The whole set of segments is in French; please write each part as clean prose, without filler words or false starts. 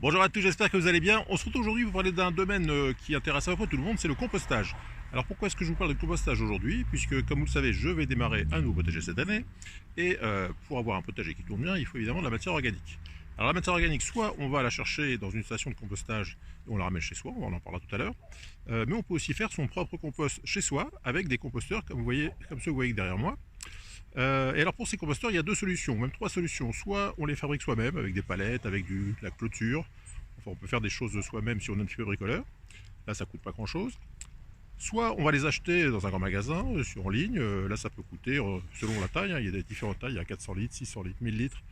Bonjour à tous, j'espère que vous allez bien. On se retrouve aujourd'hui pour parler d'un domaine qui intéresse à peu près tout le monde, c'est le compostage. Alors pourquoi est-ce que je vous parle de compostage aujourd'hui? Puisque comme vous le savez, je vais démarrer un nouveau potager cette année. Et pour avoir un potager qui tourne bien, il faut évidemment de la matière organique. Alors la matière organique, soit on va la chercher dans une station de compostage et on la ramène chez soi, on en parlera tout à l'heure. Mais on peut aussi faire son propre compost chez soi avec des composteurs comme vous voyez, comme ceux que vous voyez derrière moi. Et alors pour ces composteurs, il y a deux solutions, même trois solutions. Soit on les fabrique soi-même avec des palettes, avec de la clôture. Enfin, on peut faire des choses soi-même si on est un petit peu bricoleur. Là, ça coûte pas grand-chose. Soit on va les acheter dans un grand magasin, en ligne. Là, ça peut coûter, selon la taille, hein, il y a des différentes tailles, il y a 400 litres, 600 litres, 1000 litres.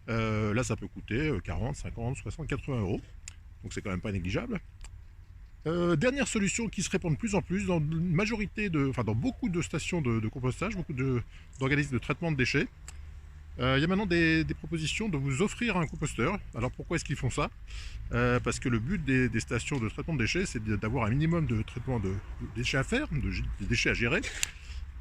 Là, ça peut coûter 40, 50, 60, 80 euros. Donc c'est quand même pas négligeable. Dernière solution qui se répand de plus en plus dans une majorité dans beaucoup de stations de compostage, beaucoup d'organismes de traitement de déchets. Il y a maintenant des propositions de vous offrir un composteur. Alors pourquoi est-ce qu'ils font ça? Parce que le but des stations de traitement de déchets, c'est d'avoir un minimum de traitement de déchets à faire, de déchets à gérer.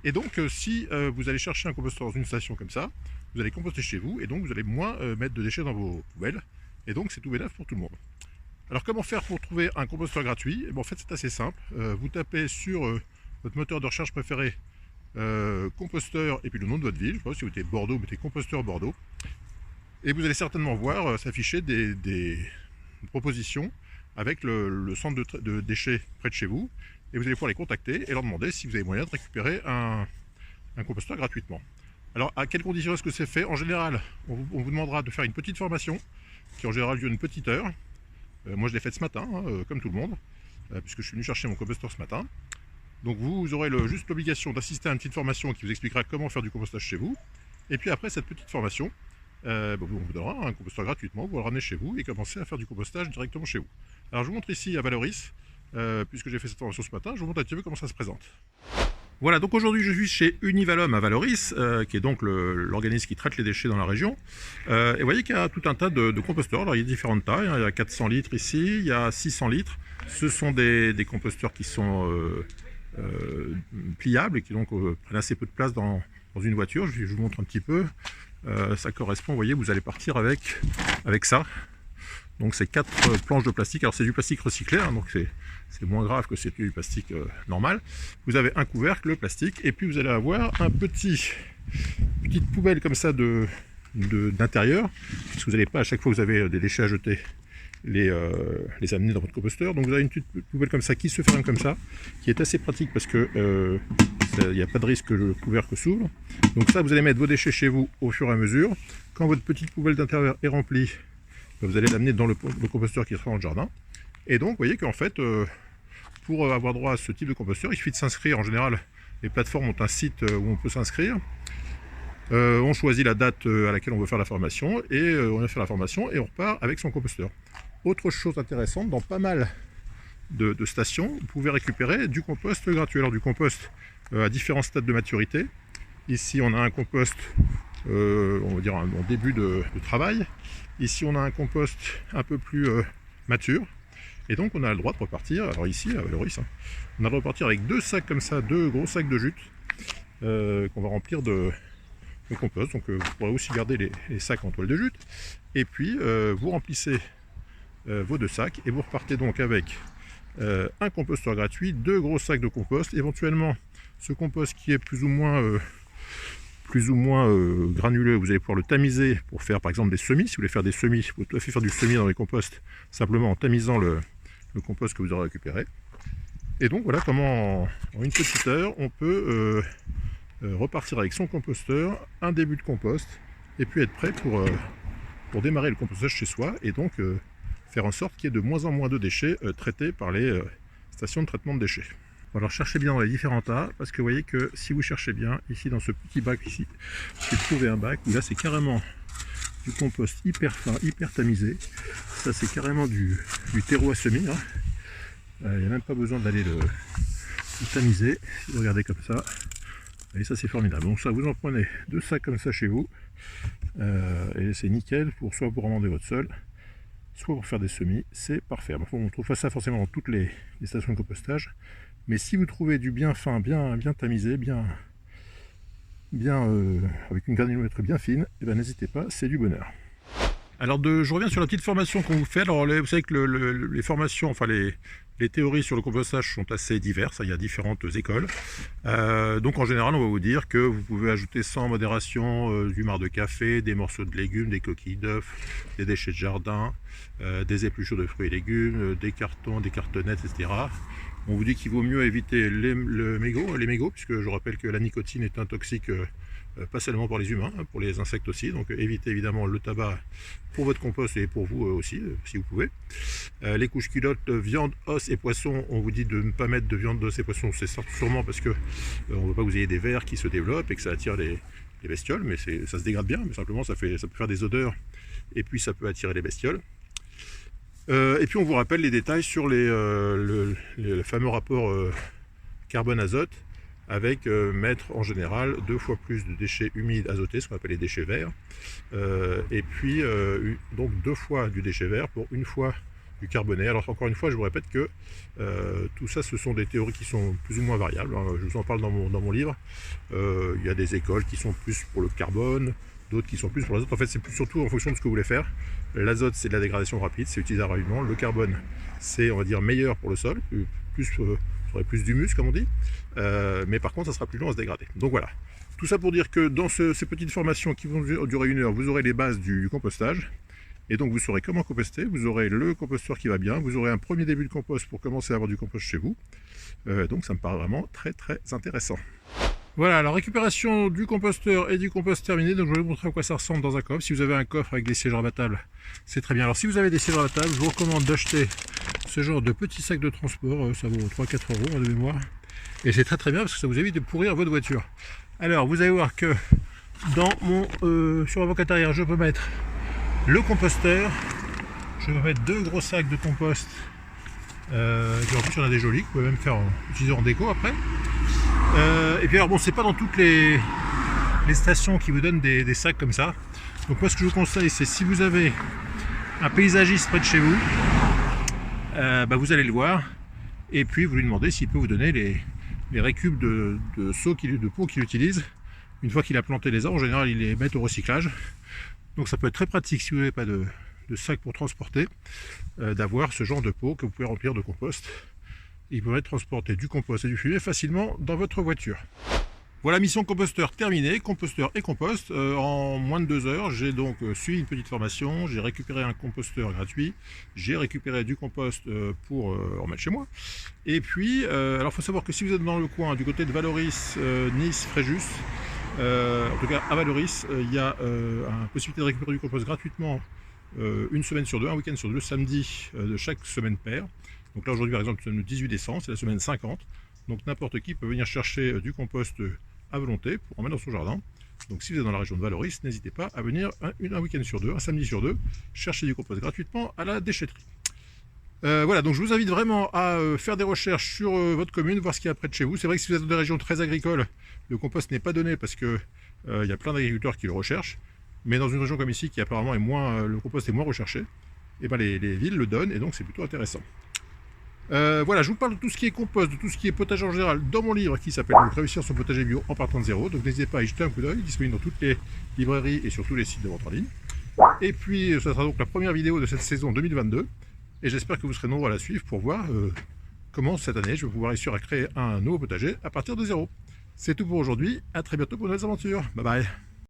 Et donc si vous allez chercher un composteur dans une station comme ça, vous allez composter chez vous et donc vous allez moins mettre de déchets dans vos poubelles. Et donc c'est tout bénef pour tout le monde. Alors comment faire pour trouver un composteur gratuit? En fait c'est assez simple. Vous tapez sur votre moteur de recherche préféré composteur et puis le nom de votre ville. Je sais pas, si vous mettez Bordeaux, vous mettez composteur Bordeaux. Et vous allez certainement voir s'afficher des propositions avec le centre de déchets près de chez vous. Et vous allez pouvoir les contacter et leur demander si vous avez moyen de récupérer un composteur gratuitement. Alors à quelles conditions est-ce que c'est fait? En général, on vous demandera de faire une petite formation qui en général dure une petite heure. Moi je l'ai faite ce matin, hein, comme tout le monde, puisque je suis venu chercher mon composteur ce matin. Donc vous aurez juste l'obligation d'assister à une petite formation qui vous expliquera comment faire du compostage chez vous. Et puis après cette petite formation, on vous donnera un composteur gratuitement, vous le ramenez chez vous et commencez à faire du compostage directement chez vous. Alors je vous montre ici à Valoris, puisque j'ai fait cette formation ce matin, je vous montre un petit peu comment ça se présente. Voilà, donc aujourd'hui je suis chez Univalum à Valoris, qui est donc l'organisme qui traite les déchets dans la région. Et vous voyez qu'il y a tout un tas de composteurs. Alors il y a différentes tailles, hein. Il y a 400 litres ici, il y a 600 litres. Ce sont des composteurs qui sont pliables et qui donc prennent assez peu de place dans une voiture. Je vous montre un petit peu. Ça correspond, vous voyez, vous allez partir avec ça. Donc c'est 4 planches de plastique. Alors c'est du plastique recyclé, hein, donc c'est moins grave que c'est du plastique normal. Vous avez un couvercle, le plastique, et puis vous allez avoir un petite poubelle comme ça d'intérieur, parce que vous n'allez pas à chaque fois que vous avez des déchets à jeter les amener dans votre composteur. Donc vous avez une petite poubelle comme ça qui se ferme comme ça, qui est assez pratique parce que il n'y a pas de risque que le couvercle s'ouvre. Donc ça, vous allez mettre vos déchets chez vous au fur et à mesure. Quand votre petite poubelle d'intérieur est remplie, vous allez l'amener dans le composteur qui sera dans le jardin. Et donc vous voyez qu'en fait, pour avoir droit à ce type de composteur, il suffit de s'inscrire. En général, les plateformes ont un site où on peut s'inscrire. On choisit la date à laquelle on veut faire la formation et on vient faire la formation et on repart avec son composteur. Autre chose intéressante, dans pas mal de stations, vous pouvez récupérer du compost gratuit. Alors du compost à différents stades de maturité. Ici on a un compost, on va dire en début de travail. Ici on a un compost un peu plus mature. Et donc on a le droit de repartir, alors ici à Valoris, hein, on a le droit de repartir avec deux sacs comme ça, deux gros sacs de jute qu'on va remplir de compost. Donc vous pourrez aussi garder les sacs en toile de jute. Et puis vous remplissez vos deux sacs et vous repartez donc avec un composteur gratuit, deux gros sacs de compost, éventuellement ce compost qui est plus ou moins granuleux, vous allez pouvoir le tamiser pour faire par exemple des semis. Si vous voulez faire des semis, vous pouvez tout à fait faire du semis dans les composts simplement en tamisant le compost que vous aurez récupéré. Et donc voilà comment en une petite heure on peut repartir avec son composteur, un début de compost et puis être prêt pour démarrer le compostage chez soi et donc faire en sorte qu'il y ait de moins en moins de déchets traités par les stations de traitement de déchets. Alors cherchez bien dans les différents tas, parce que vous voyez que si vous cherchez bien, ici dans ce petit bac ici, j'ai trouvé un bac où là c'est carrément du compost hyper fin, hyper tamisé. Ça c'est carrément du terreau à semis. Hein. Il n'y a même pas besoin d'aller le tamiser. Si vous regardez comme ça, et ça c'est formidable. Donc ça, vous en prenez deux sacs comme ça chez vous, et c'est nickel pour soit pour amender votre sol, soit pour faire des semis, c'est parfait. Bon, on trouve pas ça forcément dans toutes les stations de compostage, mais si vous trouvez du bien fin, bien tamisé, avec une granulométrie bien fine, et ben n'hésitez pas, c'est du bonheur. Alors je reviens sur la petite formation qu'on vous fait. Alors vous savez que les formations, enfin les théories sur le compostage sont assez diverses, il y a différentes écoles. Donc en général on va vous dire que vous pouvez ajouter sans modération du marc de café, des morceaux de légumes, des coquilles d'œufs, des déchets de jardin, des épluchures de fruits et légumes, des cartons, des cartonnettes, etc. On vous dit qu'il vaut mieux éviter les mégots, puisque je rappelle que la nicotine est un toxique pas seulement pour les humains, pour les insectes aussi. Donc évitez évidemment le tabac pour votre compost et pour vous aussi, si vous pouvez. Les couches culottes, viande, os et poisson, on vous dit de ne pas mettre de viande, d'os et poisson. C'est sûrement parce que on ne veut pas que vous ayez des vers qui se développent et que ça attire les bestioles, mais ça se dégrade bien, mais simplement ça peut faire des odeurs et puis ça peut attirer les bestioles. Et puis on vous rappelle les détails sur le fameux rapport carbone-azote avec mettre en général 2 fois plus de déchets humides azotés, ce qu'on appelle les déchets verts, et puis donc 2 fois du déchet vert pour 1 fois du carboné. Alors encore une fois, je vous répète que tout ça, ce sont des théories qui sont plus ou moins variables, hein. Je vous en parle dans mon livre. Il y a des écoles qui sont plus pour le carbone, d'autres qui sont plus pour l'azote. En fait, c'est surtout en fonction de ce que vous voulez faire. L'azote, c'est de la dégradation rapide, c'est utilisé rapidement. Le carbone, c'est, on va dire, meilleur pour le sol, plus d'humus, comme on dit. Mais par contre, ça sera plus long à se dégrader. Donc voilà. Tout ça pour dire que dans ces petites formations qui vont durer 1 heure, vous aurez les bases du compostage. Et donc vous saurez comment composter, vous aurez le composteur qui va bien, vous aurez un premier début de compost pour commencer à avoir du compost chez vous. Donc ça me paraît vraiment très très intéressant. Voilà, la récupération du composteur et du compost terminé. Donc je vais vous montrer à quoi ça ressemble dans un coffre. Si vous avez un coffre avec des sièges rabattables, c'est très bien. Alors si vous avez des sièges rabattables, je vous recommande d'acheter ce genre de petits sacs de transport. Ça vaut 3-4 € de mémoire. Et c'est très très bien parce que ça vous évite de pourrir votre voiture. Alors vous allez voir que dans sur ma banquette arrière, je peux mettre le composteur. Je peux mettre 2 gros sacs de compost. En plus il y en a des jolis, vous pouvez même utiliser en déco après. Et puis alors bon, c'est pas dans toutes les stations qui vous donnent des sacs comme ça. Donc moi ce que je vous conseille, c'est si vous avez un paysagiste près de chez vous, vous allez le voir et puis vous lui demandez s'il peut vous donner les récup de pots qu'il utilise. Une fois qu'il a planté les arbres, en général il les met au recyclage. Donc ça peut être très pratique si vous n'avez pas de sac pour transporter, d'avoir ce genre de pot que vous pouvez remplir de compost. Il peut être transporté du compost et du fumier facilement dans votre voiture. Voilà, mission composteur terminée, composteur et compost. En moins de 2 heures, j'ai donc suivi une petite formation, j'ai récupéré un composteur gratuit, j'ai récupéré du compost pour en mettre chez moi. Et puis, alors il faut savoir que si vous êtes dans le coin, du côté de Valoris, Nice, Fréjus, en tout cas à Valoris, il y a une possibilité de récupérer du compost gratuitement 1 semaine sur 2, un week-end sur 2, le samedi de chaque semaine paire. Donc là aujourd'hui par exemple, nous sommes le 18 décembre, c'est la semaine 50. Donc n'importe qui peut venir chercher du compost à volonté pour en mettre dans son jardin. Donc si vous êtes dans la région de Valoris, n'hésitez pas à venir un week-end sur 2, un samedi sur 2, chercher du compost gratuitement à la déchetterie. Voilà, donc je vous invite vraiment à faire des recherches sur votre commune, voir ce qu'il y a près de chez vous. C'est vrai que si vous êtes dans des régions très agricoles, le compost n'est pas donné parce que il y a plein d'agriculteurs qui le recherchent. Mais dans une région comme ici, qui apparemment est le compost est moins recherché, et les villes le donnent et donc c'est plutôt intéressant. Voilà, je vous parle de tout ce qui est compost, de tout ce qui est potager en général dans mon livre qui s'appelle « Réussir son potager bio en partant de zéro ». Donc n'hésitez pas à y jeter un coup d'œil, disponible dans toutes les librairies et sur tous les sites de vente en ligne. Et puis ce sera donc la première vidéo de cette saison 2022 et j'espère que vous serez nombreux à la suivre pour voir comment cette année je vais pouvoir réussir à créer un nouveau potager à partir de zéro. C'est tout pour aujourd'hui, à très bientôt pour de nouvelles aventures, bye bye.